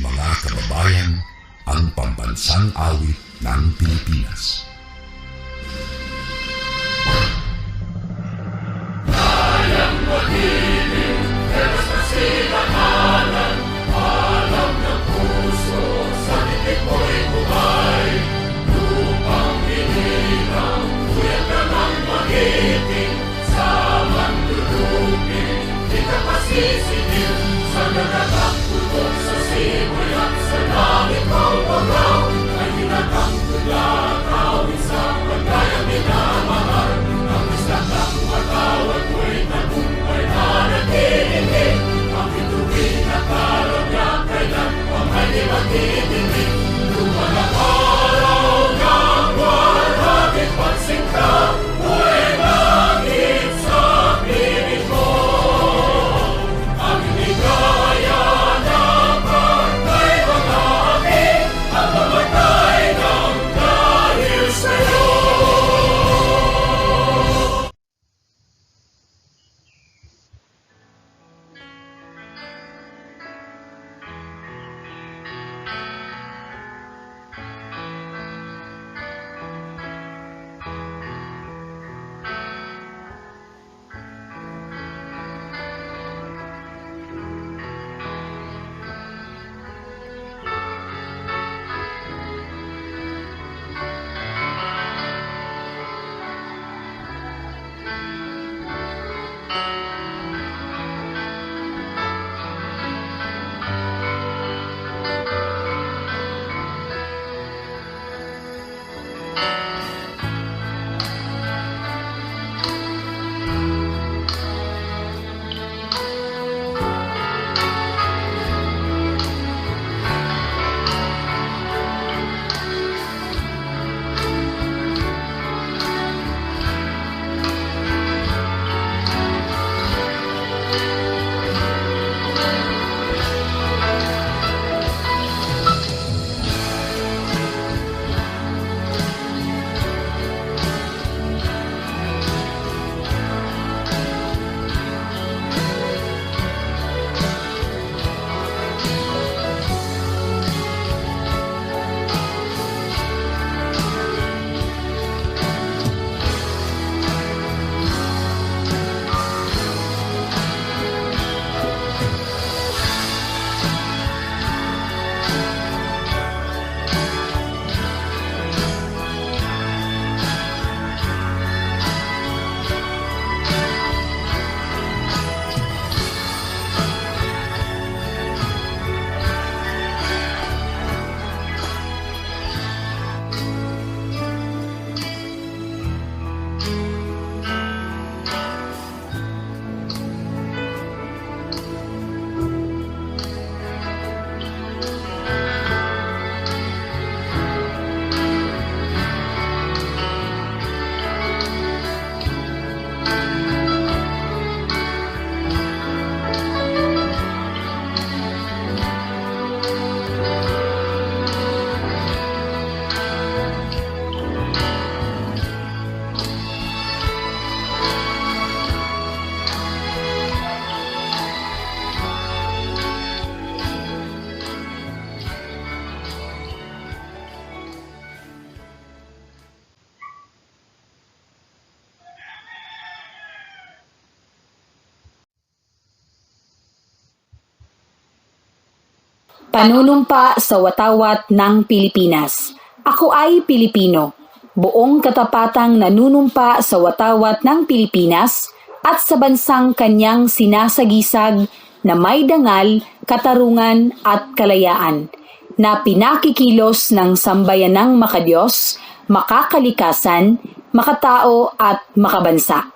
Mga kababayan, ang pambansang awit ng Pilipinas. Kayang magiging, pero sa sinakalan, alam ng puso, sa titik mo'y buhay. Lupang hinirang, kuya ka ng magiting, sa mandulupin, di ka pasisingil, sa nagatak putok sa simoy at sa langit ng pagaw, ay hinatang tulakaw, isang pagkayang minamahal, ang isang ng matawag mo'y tagumpay na nag-iindig, ang ituwin na karagya, kailan ang ay di magdidinig, lumalang araw ng waragit pagsingka, buhay langit sa piling mo, ang hindi kaya na pagkay mga aking, ang mamatay ng dahil sa'yo. Panunumpa sa watawat ng Pilipinas. Ako ay Pilipino, buong katapatang nanunumpa sa watawat ng Pilipinas at sa bansang kanyang sinasagisag na may dangal, katarungan at kalayaan, na pinakikilos ng sambayanang makadiyos, makakalikasan, makatao at makabansa.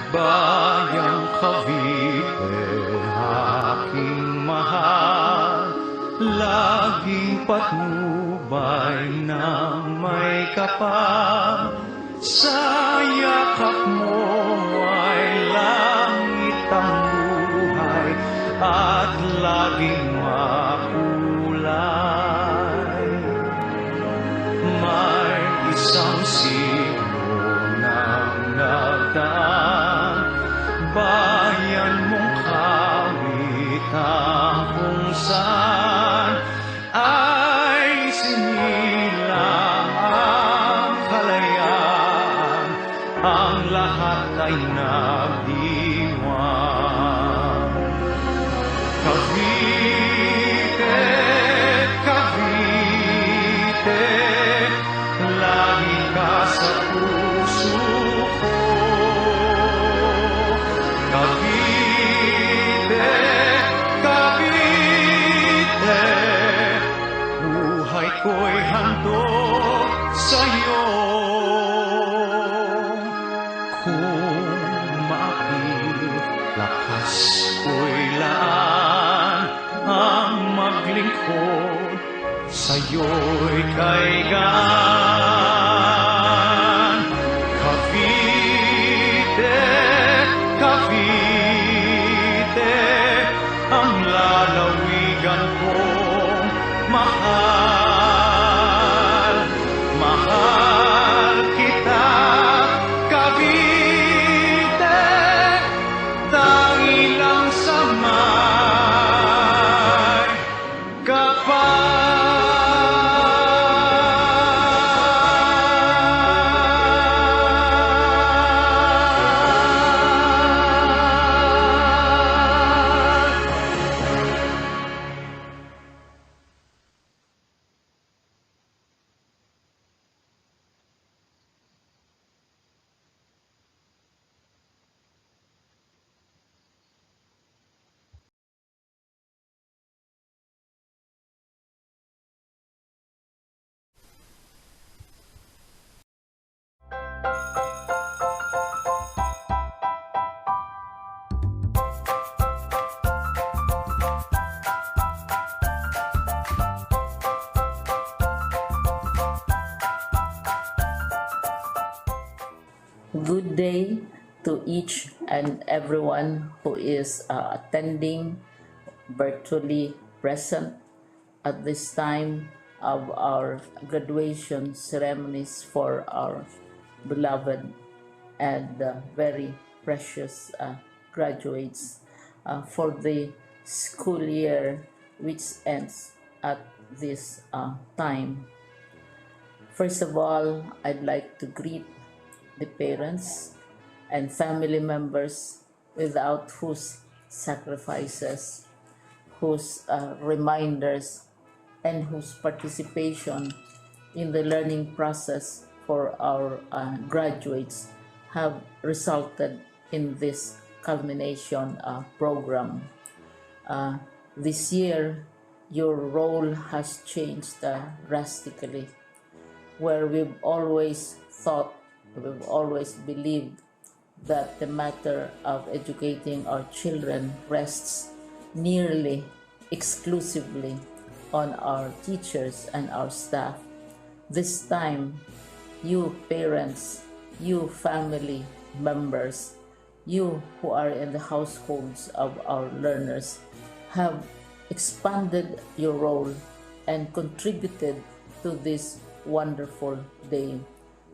Bayang Cavite, aking mahal, laging patnubay ng may kapal. Sa yakap mo ay langit ang buhay at laging makulay. May isang siglo ng nagdaan, bayan mong kawitan kung saan ay sinilang ang kalayaan, ang lahat ay nagdiwang. Cavite, Cavite, lagi ka sa puso ko. Cavite, Cavite, buhay ko'y handog sa'yo. Kung lakas ko'y laan ang maglingkod sa'yo'y kaigaan. Cavite, Cavite, ang lalawigan kong mahal. Mahal kita, Cavite, tangi lang sa may Good day to each and everyone who is attending virtually present at this time of our graduation ceremonies for our beloved and very precious graduates for the school year which ends at this time. First of all, I'd like to greet the parents and family members without whose sacrifices, whose reminders, and whose participation in the learning process for our graduates have resulted in this culmination program. This year, your role has changed drastically, where we've always thought, we've always believed that the matter of educating our children rests nearly exclusively on our teachers and our staff. This time, you parents, you family members, you who are in the households of our learners have expanded your role and contributed to this wonderful day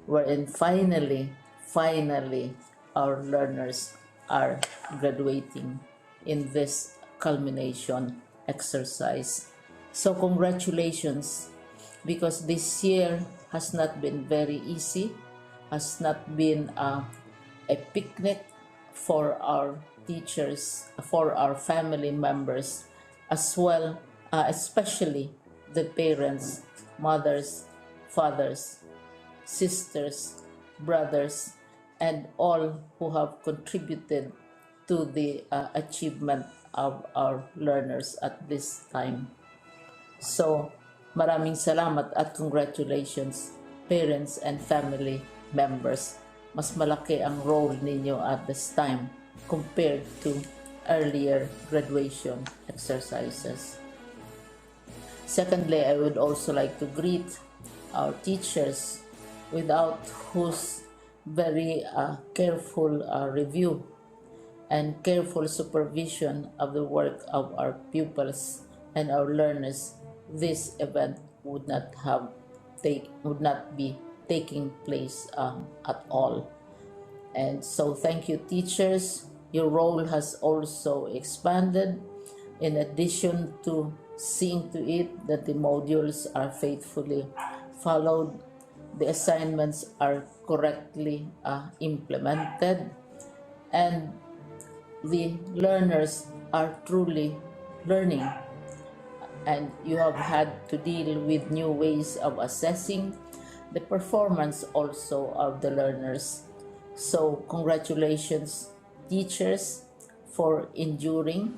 wherein finally our learners are graduating in this culmination exercise. So congratulations, because this year has not been very easy, has not been a picnic for our teachers, for our family members, as well especially the parents, mothers, fathers, sisters, brothers, and all who have contributed to the achievement of our learners at this time. So, maraming salamat at congratulations, parents and family members. Mas malaki ang role ninyo at this time compared to earlier graduation exercises. Secondly, I would also like to greet our teachers, without whose very careful review and careful supervision of the work of our pupils and our learners, this event would not be taking place at all. And so thank you, teachers. Your role has also expanded, in addition to seeing to it that the modules are faithfully followed, the assignments are correctly implemented, and the learners are truly learning. And you have had to deal with new ways of assessing the performance also of the learners. So congratulations, teachers, for enduring,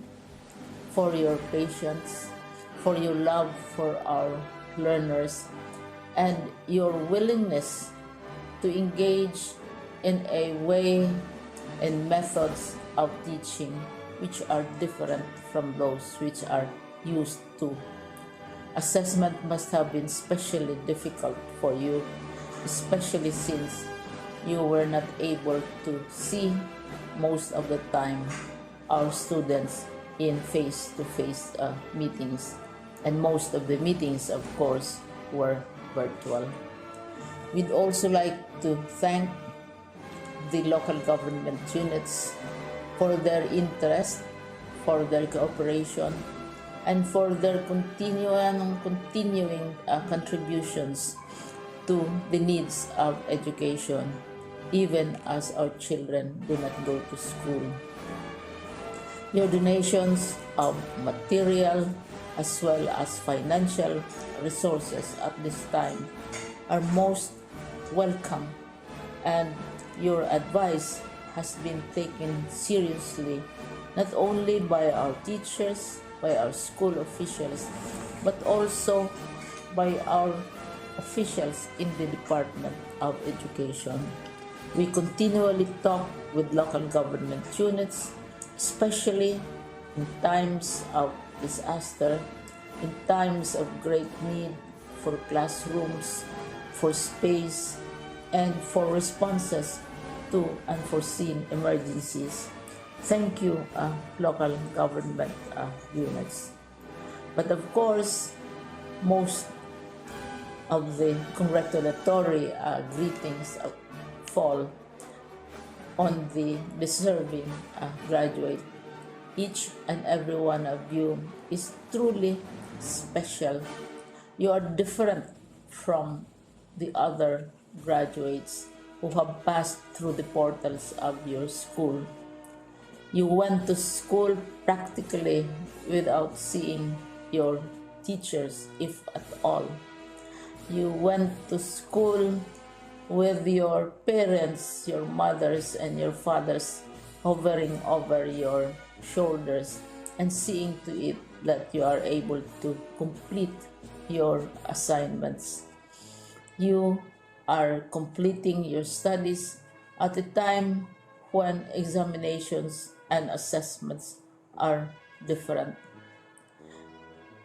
for your patience, for your love for our learners, and your willingness to engage in a way and methods of teaching which are different from those which are used to. Assessment must have been especially difficult for you, especially since you were not able to see most of the time our students in face-to-face meetings, and most of the meetings, of course, were virtual. We'd also like to thank the local government units for their interest, for their cooperation, and for their continuing contributions to the needs of education, even as our children do not go to school. Your donations of material as well as financial resources at this time are most welcome, and your advice has been taken seriously not only by our teachers, by our school officials, but also by our officials in the Department of Education. We continually talk with local government units, especially in times of disaster, in times of great need for classrooms, for space, and for responses to unforeseen emergencies. Thank you, local government units. But of course, most of the congratulatory greetings fall on the deserving graduate. Each and every one of you is truly special. You are different from the other graduates who have passed through the portals of your school. You went to school practically without seeing your teachers, if at all. You went to school with your parents, your mothers and your fathers hovering over your shoulders and seeing to it that you are able to complete your assignments. You are completing your studies at a time when examinations and assessments are different.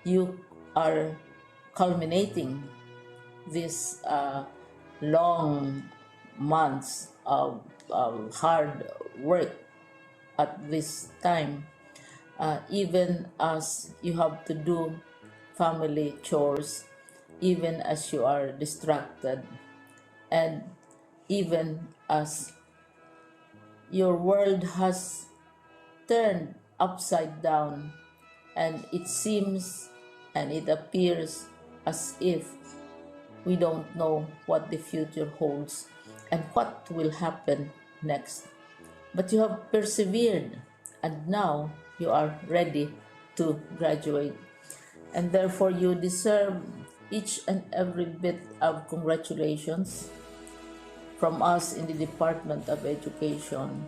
You are culminating these long months of hard work at this time, even as you have to do family chores, even as you are distracted, and even as your world has turned upside down, and it seems and it appears as if we don't know what the future holds and what will happen next. But you have persevered, and now you are ready to graduate. and therefore you deserve each and every bit of congratulations from us in the Department of Education,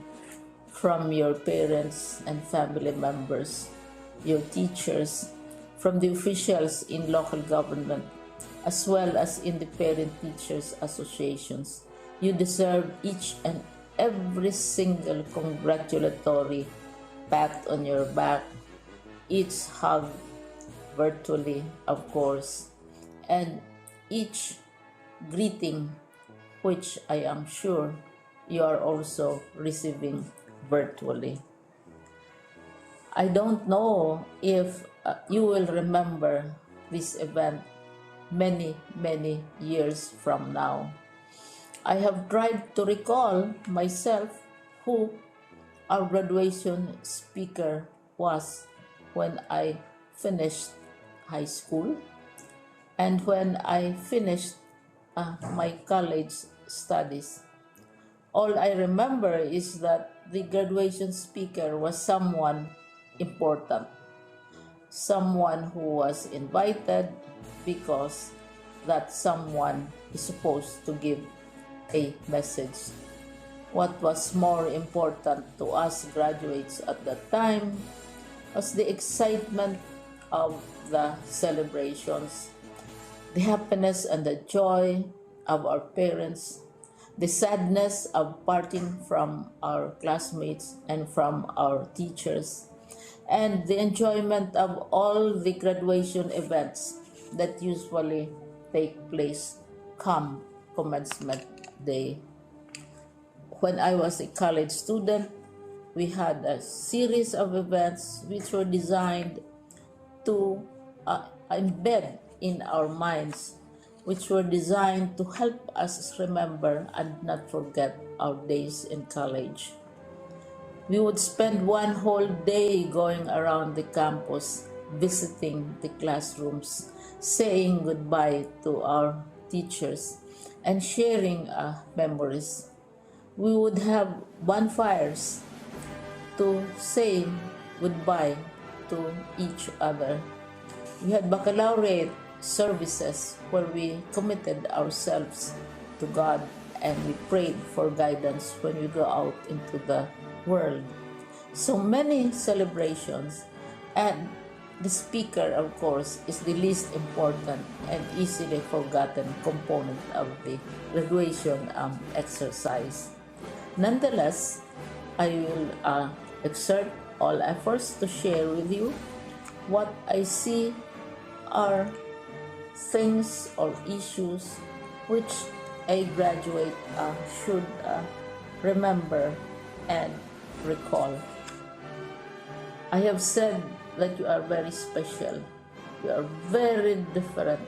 from your parents and family members, your teachers, from the officials in local government, as well as in the parent teachers associations. You deserve each and every single congratulatory pat on your back, each hug virtually, of course, and each greeting, which I am sure you are also receiving virtually. I don't know if you will remember this event many, many years from now. I have tried to recall myself who our graduation speaker was when I finished high school and when I finished my college studies. All I remember is that the graduation speaker was someone important, someone who was invited because that someone is supposed to give a message. What was more important to us graduates at that time was the excitement of the celebrations, the happiness and the joy of our parents, the sadness of parting from our classmates and from our teachers, and the enjoyment of all the graduation events that usually take place come commencement day. When I was a college student, we had a series of events which were designed to embed in our minds, which were designed to help us remember and not forget our days in college. We would spend one whole day going around the campus, visiting the classrooms, saying goodbye to our teachers, and sharing memories. We would have bonfires to say goodbye to each other. We had baccalaureate services where we committed ourselves to God and we prayed for guidance when we go out into the world. So many celebrations, and the speaker, of course, is the least important and easily forgotten component of the graduation exercise. Nonetheless, I will exert all efforts to share with you what I see are things or issues which a graduate should remember and recall. I have said that you are very special. You are very different.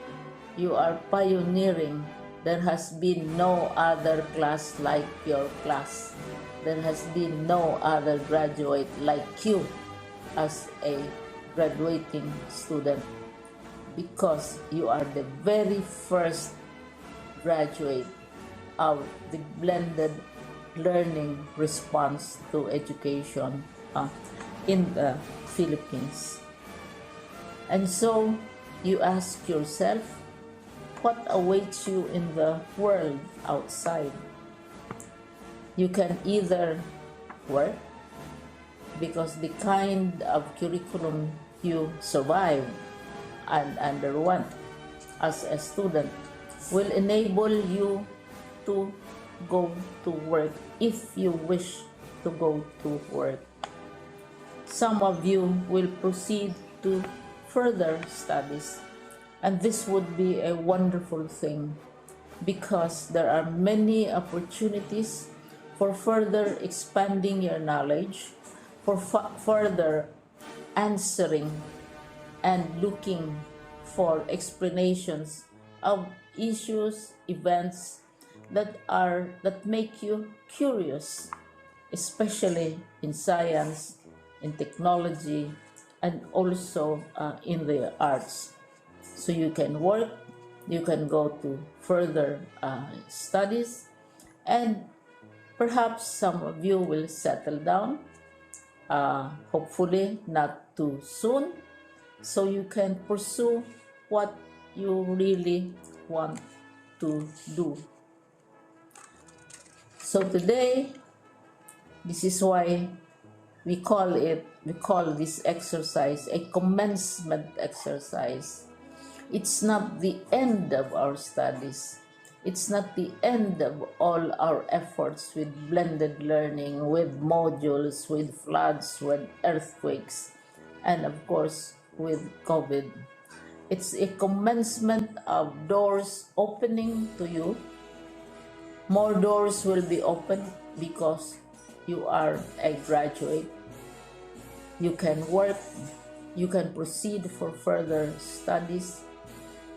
You are pioneering. There has been no other class like your class. There has been no other graduate like you as a graduating student, because you are the very first graduate of the blended learning response to education in the Philippines. And so you ask yourself, what awaits you in the world outside? You can either work, because the kind of curriculum you survive and underwent as a student will enable you to go to work if you wish to go to work. Some of you will proceed to further studies, and this would be a wonderful thing because there are many opportunities for further expanding your knowledge, for further answering and looking for explanations of issues, events that make you curious, especially in science, in technology, and also in the arts. So you can work, you can go to further studies, and perhaps some of you will settle down, hopefully not too soon, so you can pursue what you really want to do. So today, this is why we call this exercise a commencement exercise. It's not the end of our studies. It's not the end of all our efforts with blended learning, with modules, with floods, with earthquakes, and of course with COVID. It's a commencement of doors opening to you. More doors will be opened because you are a graduate. You can work, you can proceed for further studies,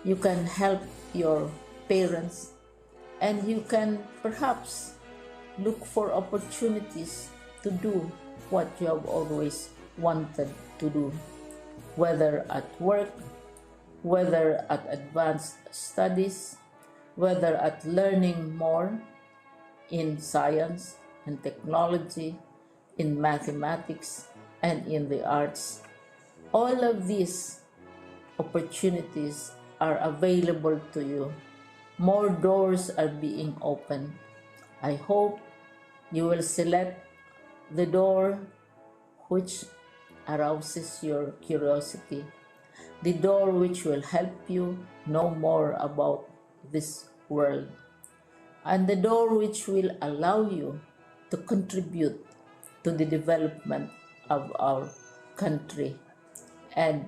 you can help your parents, and you can perhaps look for opportunities to do what you have always wanted to do, whether at work, whether at advanced studies, whether at learning more in science and technology, in mathematics, and in the arts. All of these opportunities are available to you. More doors are being opened. I hope you will select the door which arouses your curiosity, the door which will help you know more about this world, and the door which will allow you to contribute to the development of our country and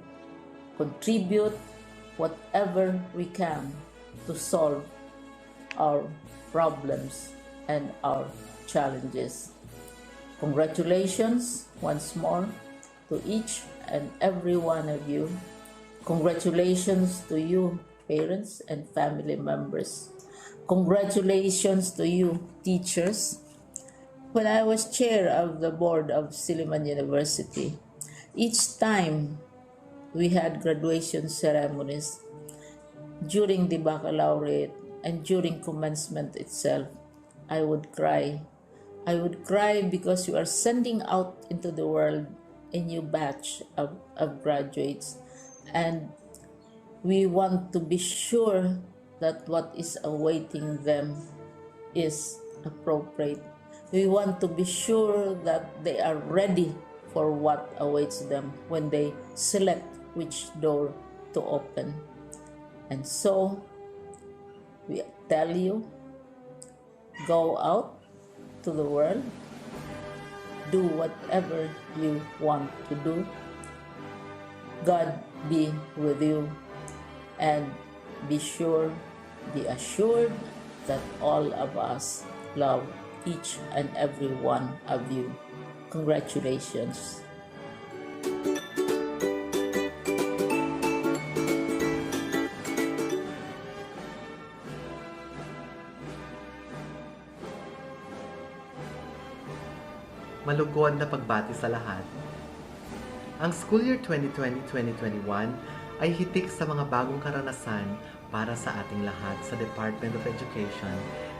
contribute whatever we can to solve our problems and our challenges. Congratulations once more to each and every one of you. Congratulations to you, parents and family members. Congratulations to you, teachers. When I was chair of the board of Silliman University, each time we had graduation ceremonies, during the baccalaureate and during commencement itself, I would cry. I would cry because you are sending out into the world a new batch of graduates, and we want to be sure that what is awaiting them is appropriate. We want to be sure that they are ready for what awaits them when they select which door to open. And so, we tell you, go out to the world, do whatever you want to do. God be with you, and be assured that all of us love each and every one of you. Congratulations. Malugod na pagbati sa lahat. Ang school year 2020-2021 ay hitik sa mga bagong karanasan para sa ating lahat sa Department of Education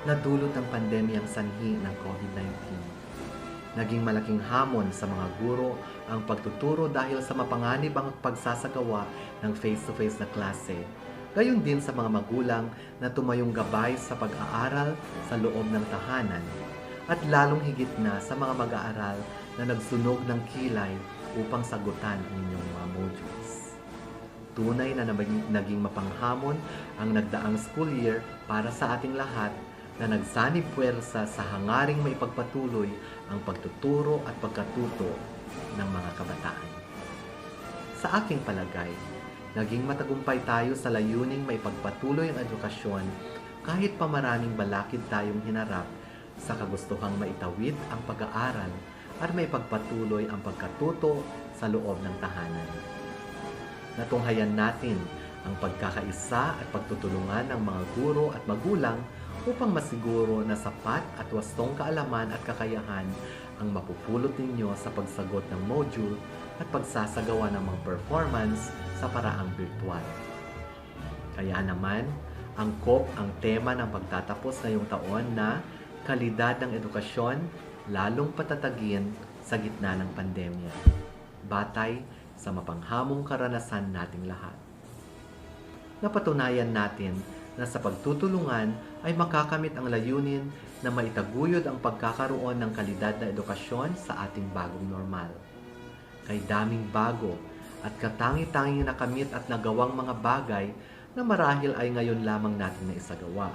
na dulot ng pandemyang sanhi ng COVID-19. Naging malaking hamon sa mga guro ang pagtuturo dahil sa mapanganib ang pagsasagawa ng face-to-face na klase. Gayon din sa mga magulang na tumayong gabay sa pag-aaral sa loob ng tahanan, at lalong higit na sa mga mag-aaral na nagsunog ng kilay upang sagutan ang inyong mga modules. Tunay na naging mapanghamon ang nagdaang school year para sa ating lahat na nagsanib puwersa sa hangaring maipagpatuloy ang pagtuturo at pagkatuto ng mga kabataan. Sa aking palagay, naging matagumpay tayo sa layuning maipagpatuloy ang edukasyon kahit pa maraming balakid tayong hinarap sa kagustuhang maitawid ang pag-aaral at maipagpatuloy ang pagkatuto sa loob ng tahanan. Natunghayan natin ang pagkakaisa at pagtutulungan ng mga guro at magulang upang masiguro na sapat at wastong kaalaman at kakayahan ang mapupulot ninyo sa pagsagot ng module at pagsasagawa ng mga performance sa paraang virtual. Kaya naman, angkop ang tema ng pagtatapos ngayong taon na kalidad ng edukasyon lalong patatagin sa gitna ng pandemya. Batay sa mapanghamong karanasan nating lahat. Napatunayan natin na sa pagtutulungan ay makakamit ang layunin na maitaguyod ang pagkakaroon ng kalidad na edukasyon sa ating bagong normal. Kay daming bago at katangi-tanging nakamit at nagawang mga bagay na marahil ay ngayon lamang natin na isagawa.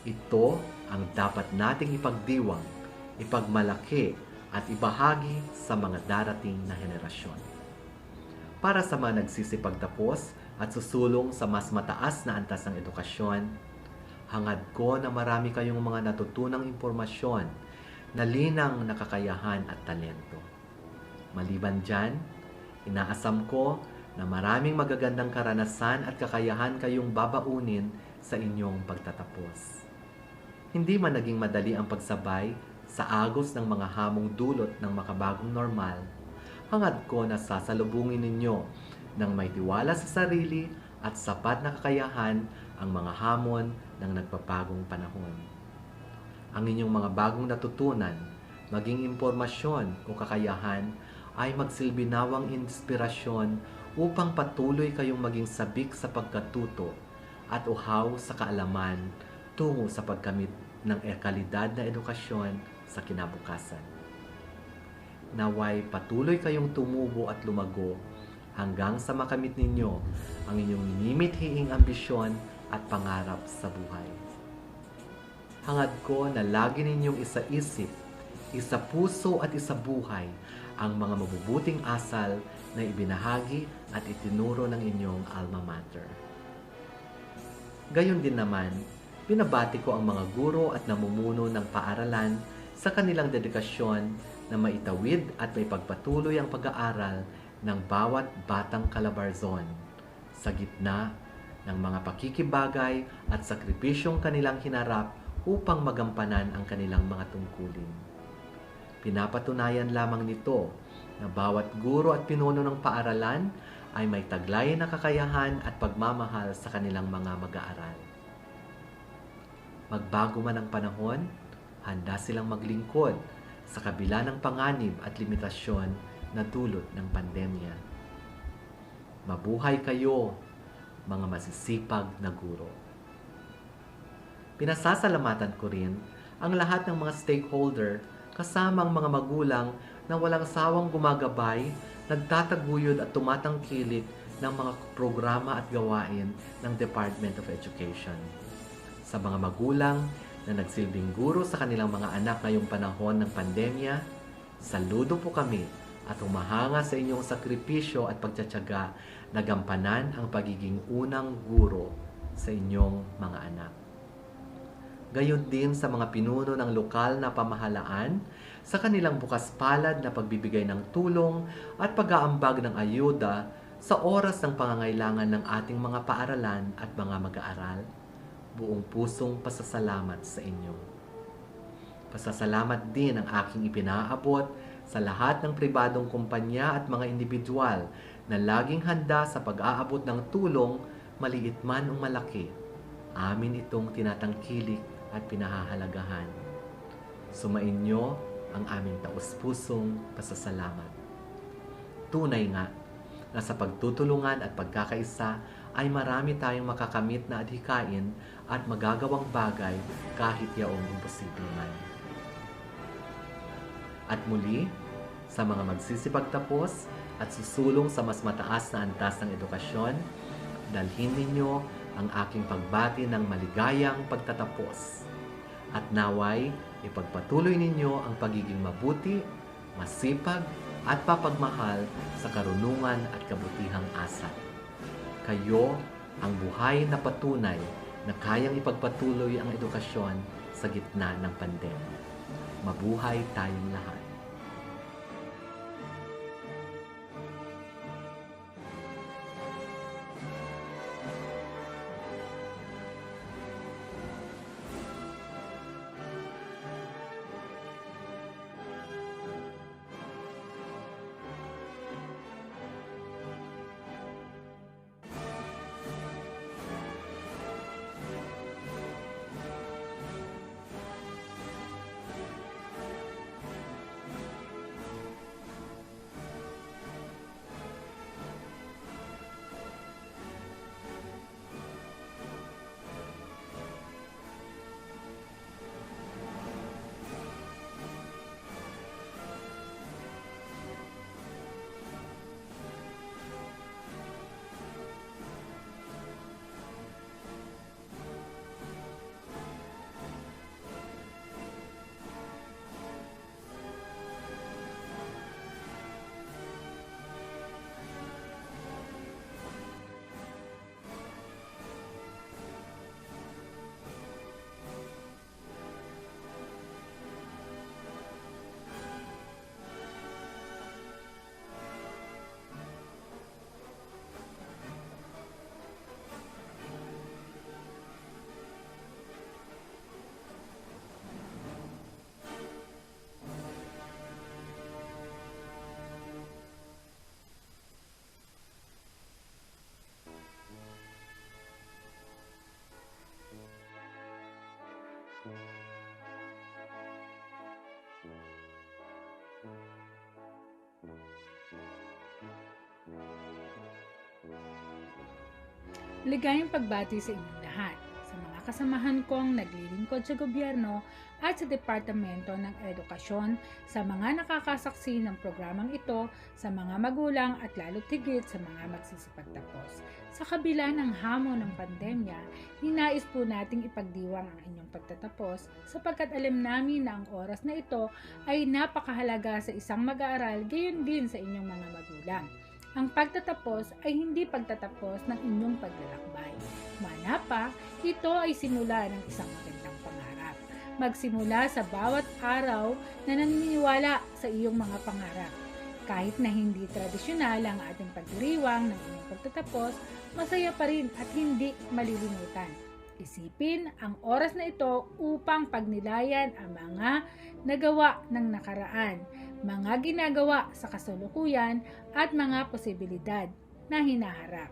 Ito ang dapat nating ipagdiwang, ipagmalaki at ibahagi sa mga darating na henerasyon. Para sa mga nagsisipagtapos at susulong sa mas mataas na antas ng edukasyon, hangad ko na marami kayong mga natutunang impormasyon na linang nakakayahan at talento. Maliban dyan, inaasam ko na maraming magagandang karanasan at kakayahan kayong babaunin sa inyong pagtatapos. Hindi man naging madali ang pagsabay sa agos ng mga hamong dulot ng makabagong normal, hangad ko na sasalubungin ninyo ng may tiwala sa sarili at sapat na kakayahan ang mga hamon ng nagpapagong panahon. Ang inyong mga bagong natutunan, maging impormasyon o kakayahan, ay magsilbi nawang inspirasyon upang patuloy kayong maging sabik sa pagkatuto at uhaw sa kaalaman tungo sa pagkamit ng kalidad na edukasyon sa kinabukasan. Naway patuloy kayong tumubo at lumago hanggang sa makamit ninyo ang inyong ninimithiing ambisyon at pangarap sa buhay. Hangad ko na lagi ninyong isa-isip, isa-puso at isa-buhay ang mga mabubuting asal na ibinahagi at itinuro ng inyong alma mater. Gayon din naman, binabati ko ang mga guro at namumuno ng paaralan sa kanilang dedikasyon na maitawid at may pagpatuloy ang pag-aaral ng bawat batang Calabarzon sa gitna ng mga pakikibagay at sakripisyong kanilang hinarap upang magampanan ang kanilang mga tungkulin. Pinapatunayan lamang nito na bawat guro at pinuno ng paaralan ay may taglay na kakayahan at pagmamahal sa kanilang mga mag-aaral. Magbago man ang panahon, handa silang maglingkod sa kabila ng panganib at limitasyon na dulot ng pandemya. Mabuhay kayo, mga masisipag na guro. Pinasasalamatan ko rin ang lahat ng mga stakeholder kasama ang mga magulang na walang sawang gumagabay, nagtataguyod at tumatangkilik ng mga programa at gawain ng Department of Education. Sa mga magulang na nagsilbing guro sa kanilang mga anak ngayong panahon ng pandemya, saludo po kami at humahanga sa inyong sakripisyo at pagtsatsaga na gampanan ang pagiging unang guro sa inyong mga anak. Gayon din sa mga pinuno ng lokal na pamahalaan sa kanilang bukas palad na pagbibigay ng tulong at pag-aambag ng ayuda sa oras ng pangangailangan ng ating mga paaralan at mga mag-aaral. Buong pusong pasasalamat sa inyo. Pasasalamat din ang aking ipinaabot sa lahat ng pribadong kumpanya at mga individual na laging handa sa pag-aabot ng tulong, maliit man o malaki. Amin itong tinatangkilik at pinahahalagahan. Sumainyo ang aming taus-pusong pasasalamat. Tunay nga na sa pagtutulungan at pagkakaisa ay marami tayong makakamit na adhikain at magagawang bagay kahit yaong imposible man. At muli, sa mga magsisipagtapos at susulong sa mas mataas na antas ng edukasyon, dalhin ninyo ang aking pagbati ng maligayang pagtatapos. At naway, ipagpatuloy ninyo ang pagiging mabuti, masipag, at papagmahal sa karunungan at kabutihang asal. Kayo ang buhay na patunay na kayang ipagpatuloy ang edukasyon sa gitna ng pandemya. Mabuhay tayong lahat. Ligayang pagbati sa inyong lahat, sa mga kasamahan kong naglilingkod sa gobyerno at sa Departamento ng Edukasyon, sa mga nakakasaksi ng programang ito, sa mga magulang at lalo't higit sa mga magsisipagtapos. Sa kabila ng hamon ng pandemya, ninais po nating ipagdiwang ang inyong pagtatapos sapagkat alam namin na ang oras na ito ay napakahalaga sa isang mag-aaral, gayon din sa inyong mga magulang. Ang pagtatapos ay hindi pagtatapos ng inyong paglalakbay. Mana pa, ito ay simula ng isang magandang pangarap. Magsimula sa bawat araw na naniniwala sa iyong mga pangarap. Kahit na hindi tradisyonal ang ating pagdiriwang ng inyong pagtatapos, masaya pa rin at hindi malilimutan. Isipin ang oras na ito upang pagnilayan ang mga nagawa ng nakaraan, mga ginagawa sa kasalukuyan at mga posibilidad na hinaharap.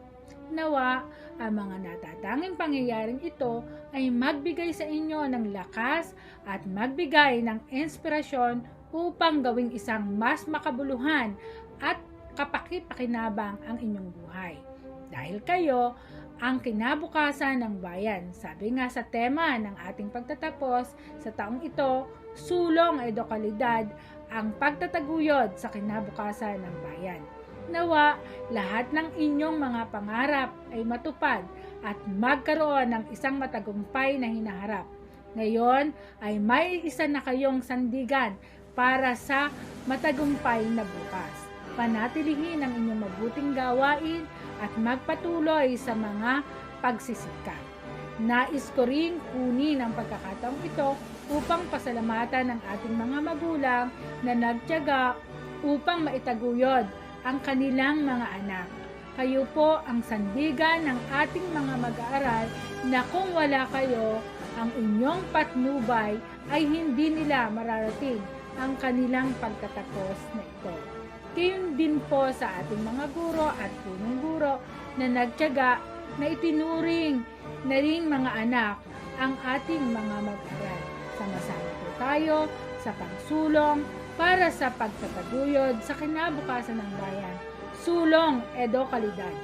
Nawa, ang mga natatanging pangyayaring ito ay magbigay sa inyo ng lakas at magbigay ng inspirasyon upang gawing isang mas makabuluhan at kapaki-pakinabang ang inyong buhay. Dahil kayo ang kinabukasan ng bayan. Sabi nga sa tema ng ating pagtatapos sa taong ito, sulong edukalidad, ang pagtataguyod sa kinabukasan ng bayan. Nawa, lahat ng inyong mga pangarap ay matupad at magkaroon ng isang matagumpay na hinaharap. Ngayon ay may isa na kayong sandigan para sa matagumpay na bukas. Panatilihin ang inyong mabuting gawain at magpatuloy sa mga pagsisikap. Nais ko ring kunin ang pagkakataong ito upang pasalamatan ang ating mga magulang na nagtiyaga upang maitaguyod ang kanilang mga anak. Kayo po ang sandigan ng ating mga mag-aaral na kung wala kayo, ang inyong patnubay ay hindi nila mararating ang kanilang pagtatapos na ito. Gayon din po sa ating mga guro at punong guro na nagtiyaga na itinuring na ring mga anak ang ating mga mag-aaral. Sama-sama po tayo sa pagsulong para sa pagtataguyod sa kinabukasan ng bayan. Sulong edukalidad.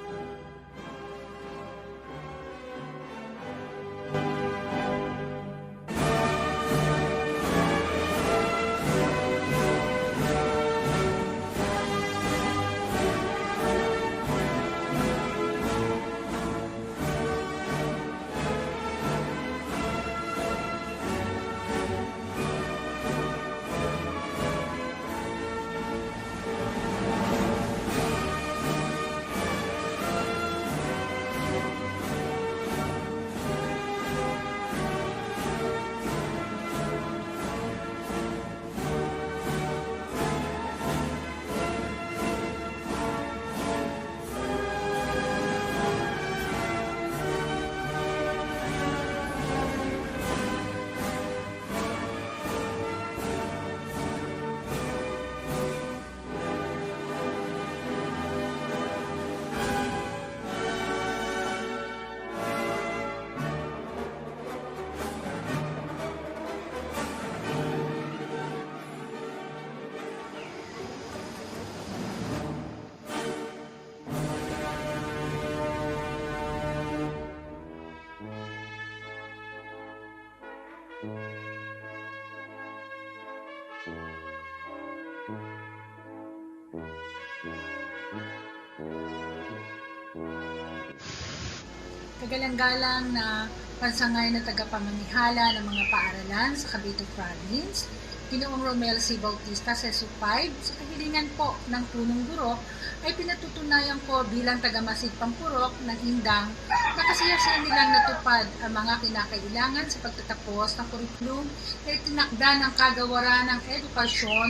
Kagalang-galang na pansangay na tagapamamihala ng mga paaralan sa Cavite Province, Ginoong Romel C. Bautista S.Y, sa kahilingan po ng punong guro ay pinatutunayan ko bilang tagamasid pampurok ng indang na kasiyasihan nilang natupad ang mga kinakailangan sa pagtatapos ng kurikulum na itinakda ng Kagawaran ng Edukasyon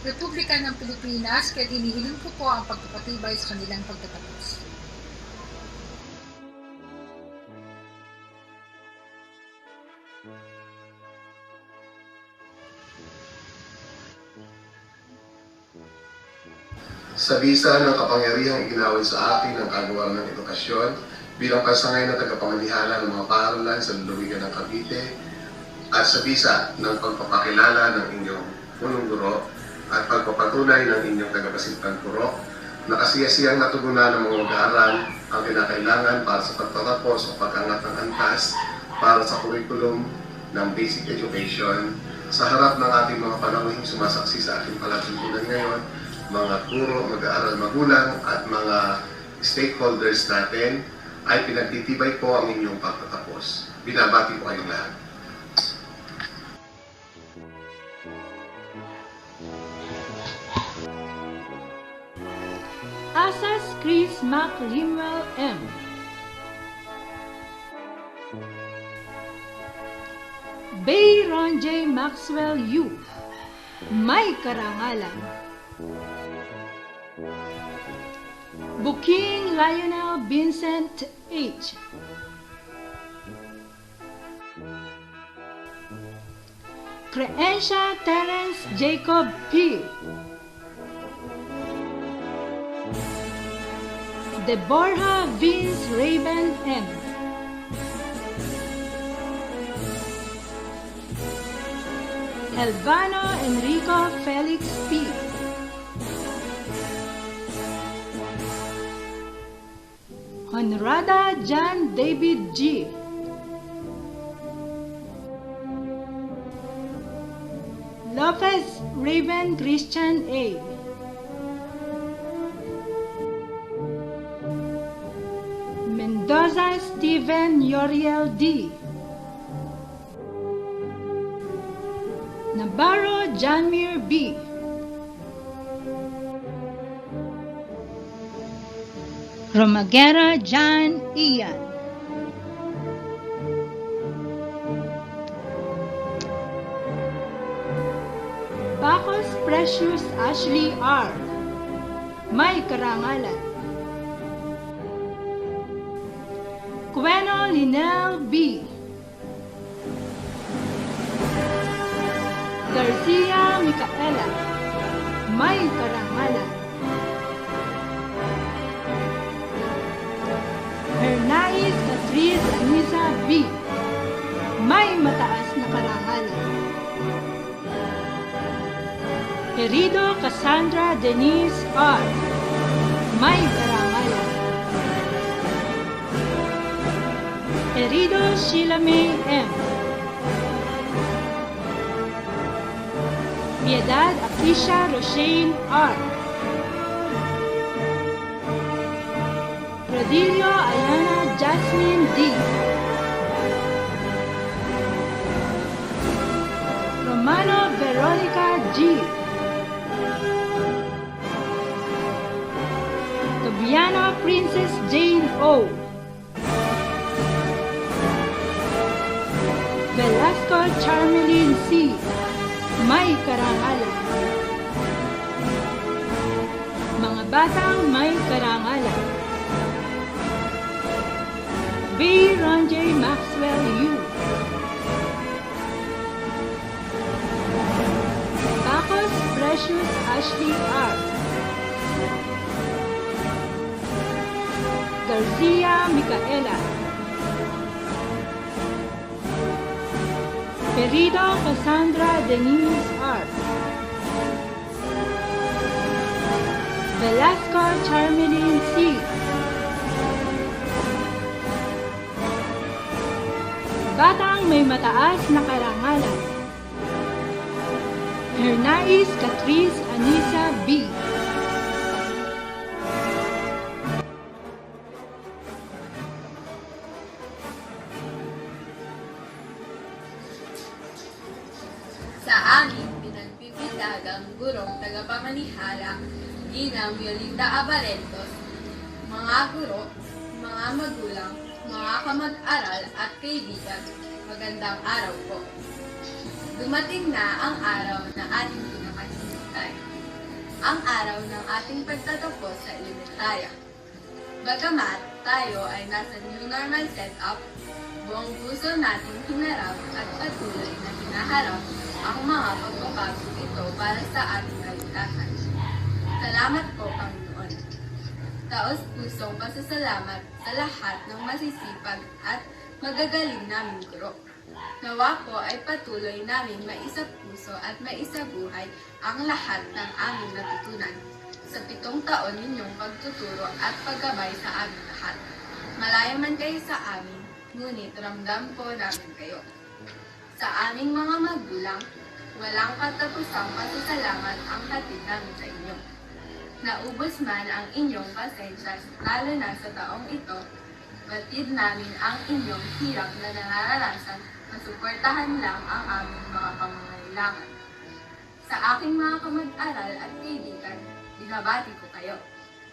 Republika ng Pilipinas, kaya hinihiling ko po ang pagpapatibay sa kanilang pagtatapos. Sa bisa ng kapangyarihang iginawin sa atin ng Kagawaran ng Edukasyon bilang pansangay na tagapamanihala ng mga paaralan sa lalawigan ng Cavite at sa bisa ng pagpapakilala ng inyong punong guro at pagpapatunay ng inyong tagapasitang purok Nakasiyasiyang natugunan ng mga mag-aaral ang kinakailangan para sa pagtatapos o pag-angat ng antas para sa curriculum ng basic education sa harap ng ating mga panauhing sumasaksi sa ating palatuntunan ngayon, mga guro, mag-aaral, magulang at mga stakeholders natin, ay pinagtitibay po ang inyong pagtatapos. Binabati po kayong lahat. Asas Chris McLimwell M. Bay Ron J. Maxwell U. May karangalan. Buking Lionel Vincent H. Creencia Terence Jacob P. Deborah Vince Raven M. Elvano Enrico Felix P. Honrada John David G. Lopez Raven Christian A. Mendoza Steven Yoriel D. Navarro Janmir B. Romagera John Ian. Bacos Precious Ashley R. May karangalan. Queno Linel B. Garcia Micaela. May karangalan. Hernais Catrice Anisa B. May mataas na karangalan. Herido Cassandra Denise R. May karangalan. Herido Sheila May M. Piedad Apisha Roshane R. Rodilio Ayana Jasmine D. Romano Veronica G. Tobiano Princess Jane O. Velasco Charmeline C. May karangalan. Mga batang may karangalan. B. Ron J. Maxwell U. Bacos Precious Ashley R. Garcia Micaela. Perido Cassandra Denise R. Velasco Charmeline C. Batang may mataas na karangalan. Hernais Catrice Anisa B. Sa aming pinagpipitagang gurong tagapamanihala, Ginang Yolita Abalentos, mga guro, mga magulang, mga kamag-aral at kaibigan, magandang araw po. Dumating na ang araw na ating pinakahintay, ang araw ng ating pagtatapos sa elementarya. Bagamat tayo ay nasa new normal setup, buong puso nating hinarap at patuloy na hinaharap ang mga pagbabago ito para sa ating kaligtasan. Salamat po, Panginoon. Taos-pusong pasasalamat sa lahat ng masisipag at magagaling naming guro. Nawa po ay patuloy namin maisapuso at maisabuhay ang lahat ng aming natutunan. sa 7 taon ninyong pagtuturo at paggabay sa aming lahat. Malayo man kayo sa amin, ngunit ramdam ko namin kayo. Sa aming mga magulang, walang katapusang pasasalamat ang hatid namin sa inyo. Naubos man ang inyong pasensya, lalo na sa taong ito, batid namin ang inyong hirap na nararanasan, masuportahan lang ang aming mga pangangailangan. Sa aking mga kamag-aral at kaibigan, binabati ko kayo.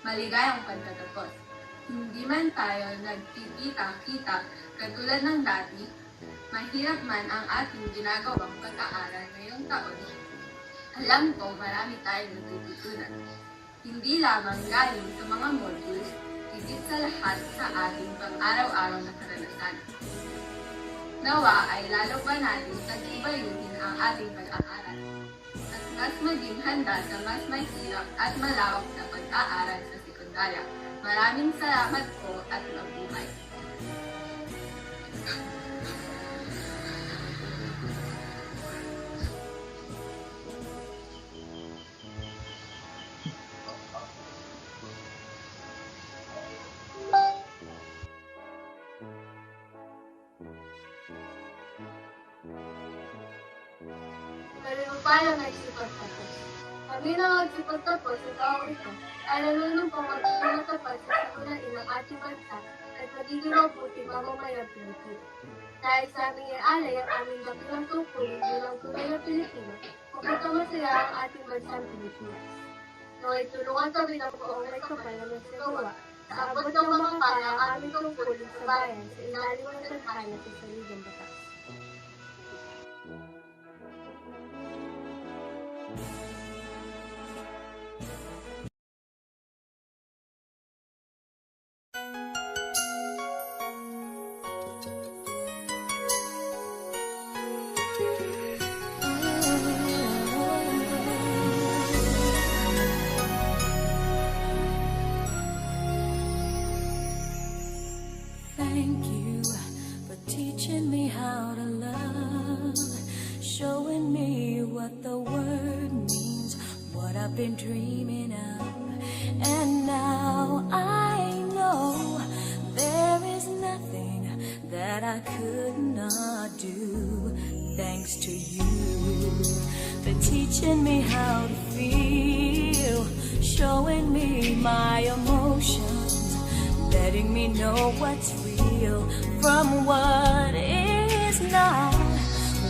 Maligayang pagtatapos. Hindi man tayo nagkikita-kita katulad ng dati, mahirap man ang ating ginagawang pag-aaral ngayong taon. Alam ko marami tayong natututunan. Hindi lamang galing sa mga modules, higit sa lahat sa ating pang-araw-araw na karanasan. Nawa ay lalo pa natin pag-ibayuhin ang ating pag-aaral at mas maging handa sa mas mahirap at malawak na pag-aaral sa sekundarya. Maraming salamat po at mabuhay. Paano nagsipagtapos? Kami na nagsipagtapos sa taong ito ay nanunumpang magpapatapos sa sakurain ng ating bansa at magiging mabuti mamamayang Pilipino. Dahil sa aming ialay ang aming dakilang tungkulin bilang tunay na Pilipino, upang masaya ang ating bansang Pilipinas. Naway tulungan kami ng buong may kapal na magsagawa sa abot ng mga kaya ang aming tungkulin sa bayan sa ilalim ng tadhana sa saligang batas. Thank you for teaching me how to love, showing me what the word means, what I've been dreaming of. And now I know there is nothing that I could not do, thanks to you for teaching me how to feel, showing me my emotions, letting me know what's real from what is not.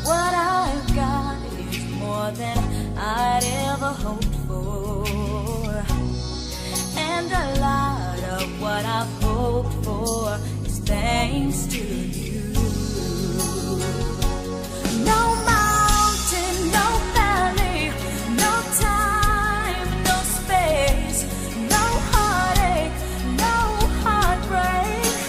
What I've got is more than I'd ever hoped for, and a lot of what I've hoped for is thanks to you. No mountain, no valley, no time, no space, no heartache, no heartbreak,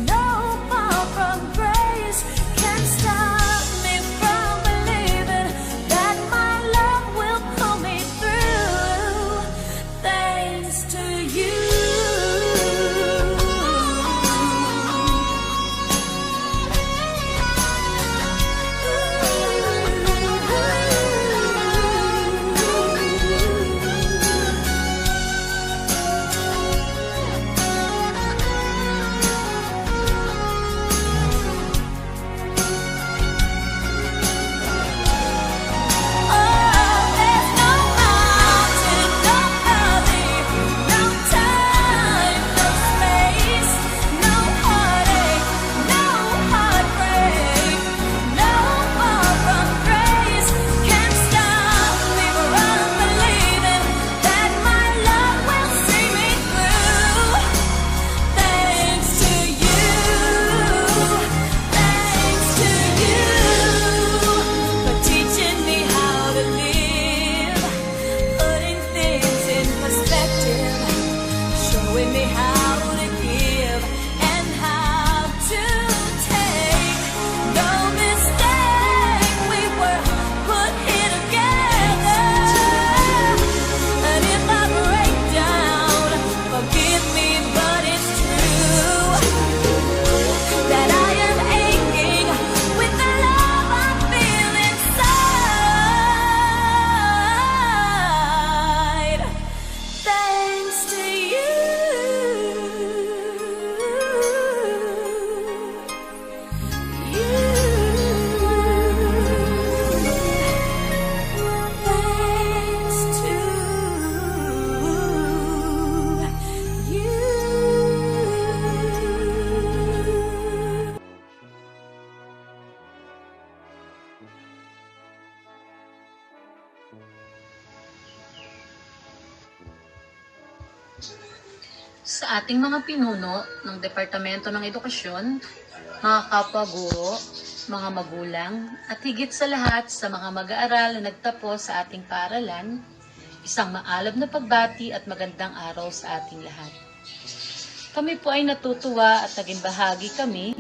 no far from grace can stop me from believing that my love will pull me through, thanks to you. Sa ating mga pinuno ng Departamento ng Edukasyon, mga kapwa guro, mga magulang, at higit sa lahat sa mga mag-aaral na nagtapos sa ating paaralan, isang maalab na pagbati at magandang araw sa ating lahat. Kami po ay natutuwa at naging bahagi kami,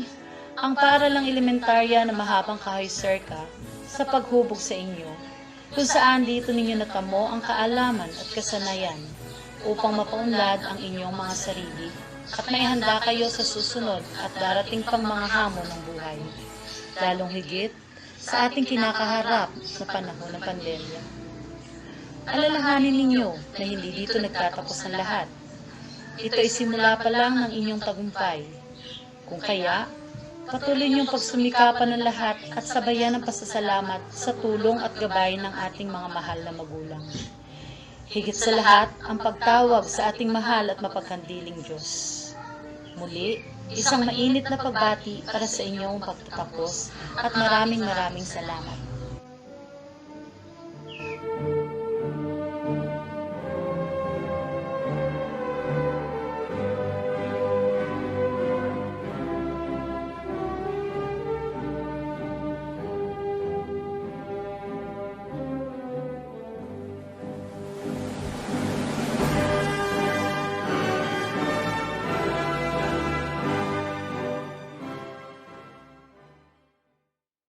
ang paaralang elementarya na mahabang kahoy serka, sa paghubog sa inyo, kung saan dito ninyo natamo ang kaalaman at kasanayan upang mapaunlad ang inyong mga sarili at maihanda kayo sa susunod at darating pang mga hamon ng buhay, lalong higit sa ating kinakaharap na panahon ng pandemya. Alalahanin ninyo na hindi dito nagtatapos ang lahat. Ito ay simula pa lang ng inyong tagumpay. Kung kaya, patuloy niyong pagsumikapan ng lahat at sabayan ng pasasalamat sa tulong at gabay ng ating mga mahal na magulang. Higit sa lahat, ang pagtawag sa ating mahal at mapagkandiling Diyos. Muli, isang mainit na pagbati para sa inyong pagtatapos at maraming salamat.